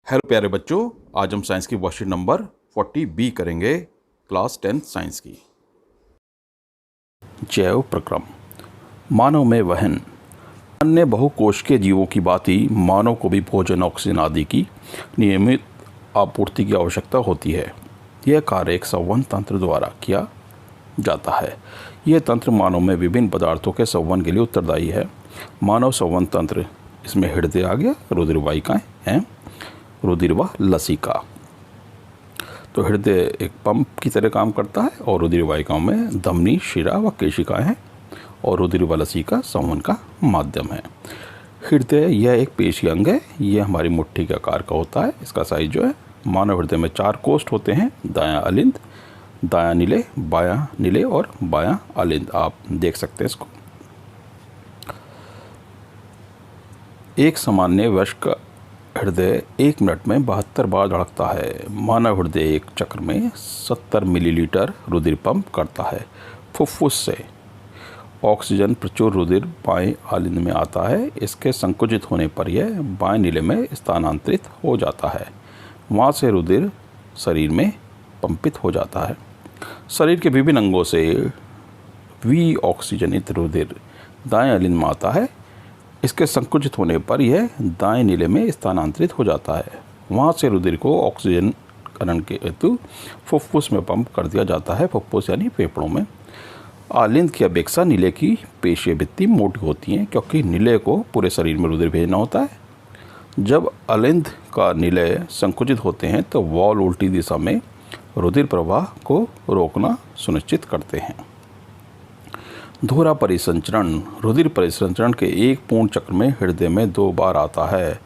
Hello प्यारे बच्चों, आज हम साइंस की वर्कशीट नंबर 40B करेंगे, क्लास 10 साइंस की। जैव प्रक्रम। मानव में वहन। अन्य बहुकोशिकीय जीवों की बात ही मानव को भी भोजन, ऑक्सीजन आदि की नियमित आपूर्ति की आवश्यकता होती है। यह कार्य एक संवहन तंत्र द्वारा किया जाता है। यह तंत्र मानव में विभिन्न पदार्थों के संवहन के लिए उत्तरदायी है। मानव संवहन तंत्र, इसमें हृदय आ गया, रुधिर वाहिकाएं हैं, रुधिर व लसिका। तो हृदय एक पंप की तरह काम करता है और रुधिर वाहिकाओं में धमनी, शिरा व केशिकाएं हैं और रुधिर व लसिका संवहन का माध्यम है। हृदय यह एक पेशी अंग है। यह हमारी मुट्ठी के आकार का होता है। इसका साइज जो है, मानव हृदय में 4 कोष्ठ होते हैं, दायां अलिंद, दायां नीले, बायां नीले और बायां अलिंद। आप देख सकते हैं इसको। एक सामान्य वयस्क हृदय 1 मिनट में 72 बार धड़कता है। मानव हृदय एक चक्र में 70 मिलीलीटर रुधिर पंप करता है। फुफ्फुस से ऑक्सीजन प्रचुर रुधिर बाएं आलिंद में आता है। इसके संकुचित होने पर यह बाएं नीले में स्थानांतरित हो जाता है। वहाँ से रुधिर शरीर में पंपित हो जाता है। शरीर के विभिन्न अंगों से ऑक्सीजनित रुधिर दाएं आलिंद में आता है। इसके संकुचित होने पर यह दाएं नीले में स्थानांतरित हो जाता है। वहाँ से रुधिर को ऑक्सीजनकरण के हेतु फुफ्फुस में पंप कर दिया जाता है। फुफ्फुस यानी फेफड़ों में। आलिंद की अपेक्षा नीले की पेशीय भित्ति मोटी होती हैं, क्योंकि नीले को पूरे शरीर में रुधिर भेजना होता है। जब अलिंद का नीले संकुचित होते हैं तो वॉल्व उल्टी दिशा में रुधिर प्रवाह को रोकना सुनिश्चित करते हैं। दोहरा परिसंचरण। रुधिर परिसंचरण के एक पूर्ण चक्र में हृदय में 2 बार आता है।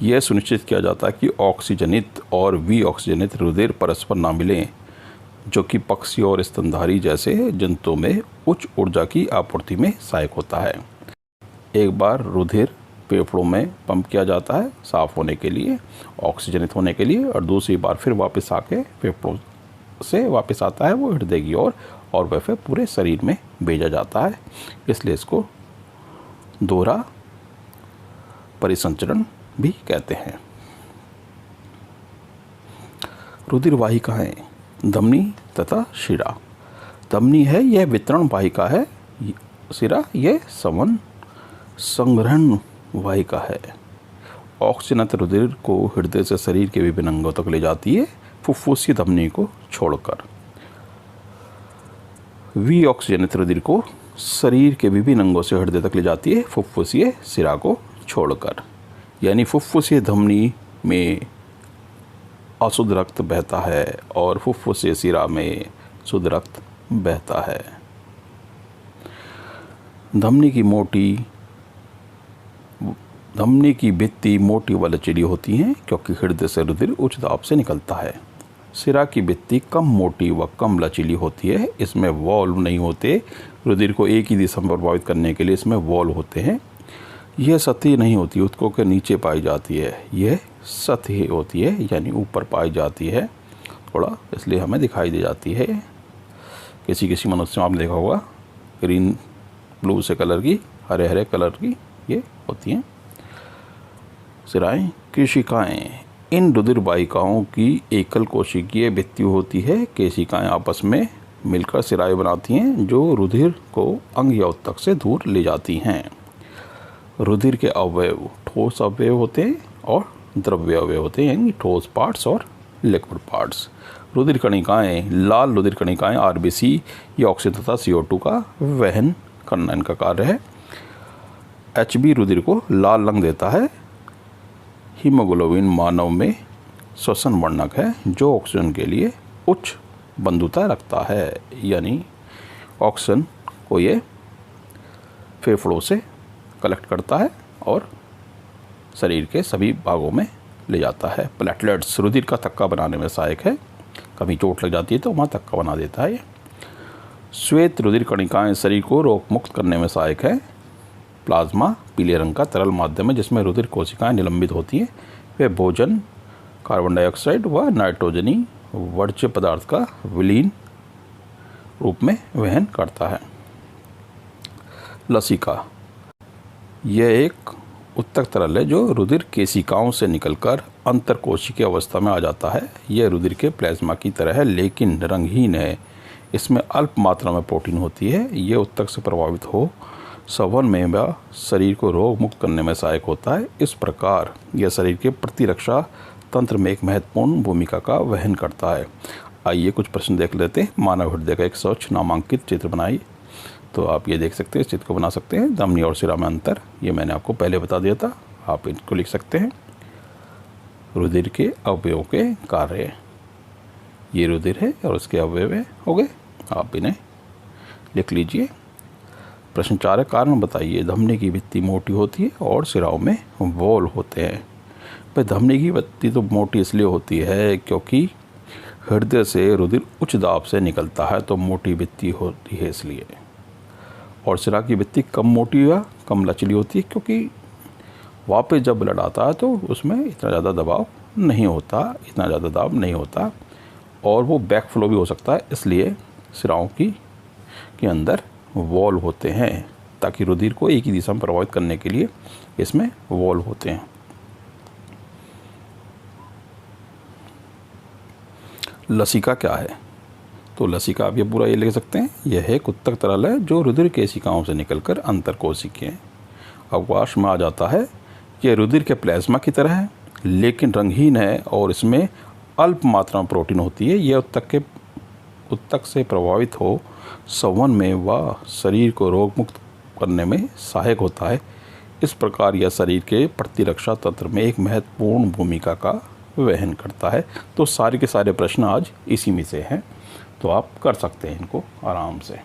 यह सुनिश्चित किया जाता है कि ऑक्सीजनित और विऑक्सीजनित रुधिर परस्पर ना मिलें, जो कि पक्षी और स्तनधारी जैसे जंतुओं में उच्च ऊर्जा की आपूर्ति में सहायक होता है। एक बार रुधिर फेफड़ों में पंप किया जाता है साफ होने के लिए, ऑक्सीजनित होने के लिए, और दूसरी बार फिर वापस आके फेफड़ों से वापस आता है वो हृदय की ओर, और वह फिर पूरे शरीर में भेजा जाता है। इसलिए इसको दोहरा परिसंचरण भी कहते हैं। रुधिर वाहिकाएं। धमनी तथा शिरा। धमनी है, यह वितरण वाहिका है। शिरा यह संग्रहण वाहिका है। ऑक्सीजनित रुधिर को हृदय से शरीर के विभिन्न अंगों तक ले जाती है, फुफ्फुसीय धमनी को छोड़कर। विऑक्सीजनित रुधिर को शरीर के विभिन्न अंगों से हृदय तक ले जाती है, फुफ्फुसीय शिरा को छोड़कर। यानी फुफ्फुसीय धमनी में अशुद्ध रक्त बहता है और फुफ्फुसीय शिरा में शुद्ध रक्त बहता है। धमनी की भित्ति मोटी व लचीली होती हैं, क्योंकि हृदय से रुधिर उच्च दाब से निकलता है। शिरा की भित्ति कम मोटी व कम लचीली होती है। इसमें वॉल्व नहीं होते। रुधिर को एक ही दिशा में प्रभावित करने के लिए इसमें वॉल्व होते हैं। यह सतही नहीं होती, ऊतकों के नीचे पाई जाती है। यह सतही होती है, यानी ऊपर पाई जाती है थोड़ा, इसलिए हमें दिखाई दे जाती है। किसी किसी मनुष्य में आपने देखा होगा ग्रीन ब्लू से कलर की, हरे हरे कलर की ये होती हैं शिराएँ। केशिकाएँ। इन रुधिर वाहिकाओं की एकल कोशिकीय भित्ति होती है। केशिकाएं आपस में मिलकर शिराएँ बनाती हैं, जो रुधिर को अंग या ऊतक से दूर ले जाती हैं। रुधिर के अवयव ठोस अवयव होते हैं और द्रव्य अवयव होते हैं, यानी ठोस पार्ट्स और लिक्विड पार्ट्स। रुधिर कणिकाएं। लाल रुधिर कणिकाएं आरबीसी या ऑक्सीजन तथा CO2 का वहन करना इनका कार्य है। HB रुधिर को लाल रंग देता है। हीमोग्लोबिन मानव में श्वसन वर्णक है, जो ऑक्सीजन के लिए उच्च बंधुता रखता है। यानी ऑक्सीजन को ये फेफड़ों से कलेक्ट करता है और शरीर के सभी भागों में ले जाता है। प्लेटलेट्स रुधिर का थक्का बनाने में सहायक है। कभी चोट लग जाती है तो वहाँ थक्का बना देता है। श्वेत रुधिर कणिकाएं शरीर को रोग मुक्त करने में सहायक है। प्लाज्मा पीले रंग का तरल माध्यम है, जिसमें रुधिर कोशिकाएं निलंबित होती हैं। वे भोजन, कार्बन डाइऑक्साइड व नाइट्रोजनी वर्ज्य पदार्थ का विलीन रूप में वहन करता है। लसिका। यह एक उत्तक तरल है जो रुधिर केशिकाओं से निकलकर अंतरकोशिकीय अवस्था में आ जाता है। यह रुधिर के प्लाज्मा की तरह है लेकिन रंगहीन है। इसमें अल्प मात्रा में प्रोटीन होती है। ये उत्तक से प्रभावित हो संवहन में व शरीर को रोग मुक्त करने में सहायक होता है। इस प्रकार यह शरीर के प्रतिरक्षा तंत्र में एक महत्वपूर्ण भूमिका का वहन करता है। आइए कुछ प्रश्न देख लेते हैं। मानव हृदय का एक स्वच्छ नामांकित चित्र बनाइए। तो आप ये देख सकते हैं, इस चित्र को बना सकते हैं। धमनी और शिरा में अंतर, ये मैंने आपको पहले बता दिया था। आप इनको लिख सकते हैं। रुधिर के अवयवों के कार्य, ये रुधिर है और उसके अवयव हो गए, आप इन्हें लिख लीजिए। प्रश्न 4 है, कारण बताइए। धमनी की भित्ति मोटी होती है और शिराओं में वॉल होते हैं। भाई धमनी की भित्ति तो मोटी इसलिए होती है क्योंकि हृदय से रुधिर उच्च दाब से निकलता है, तो मोटी भित्ति होती है इसलिए। और शिरा की भित्ति कम मोटी या कम लचीली होती है क्योंकि वापस जब ब्लड आता है तो उसमें इतना ज़्यादा दबाव नहीं होता, इतना ज़्यादा दाब नहीं होता और वो बैक फ्लो भी हो सकता है, इसलिए शिराओं के अंदर वॉल होते हैं ताकि रुधिर को एक ही दिशा में प्रभावित करने के लिए इसमें वॉल होते हैं। लसिका क्या है? तो लसिका आप ये पूरा ये लिख सकते हैं। यह एक उत्तक तरल है जो रुधिर केशिकाओं से निकलकर अंतरकोशिकीय अवकाश में आ जाता है। यह रुधिर के प्लाज्मा की तरह है लेकिन रंगहीन है और इसमें अल्प मात्रा में प्रोटीन होती है। यह उत्तक से प्रभावित हो संवहन में व शरीर को रोग मुक्त करने में सहायक होता है। इस प्रकार यह शरीर के प्रतिरक्षा तंत्र में एक महत्वपूर्ण भूमिका का वहन करता है। तो सारे के सारे प्रश्न आज इसी में से हैं, तो आप कर सकते हैं इनको आराम से।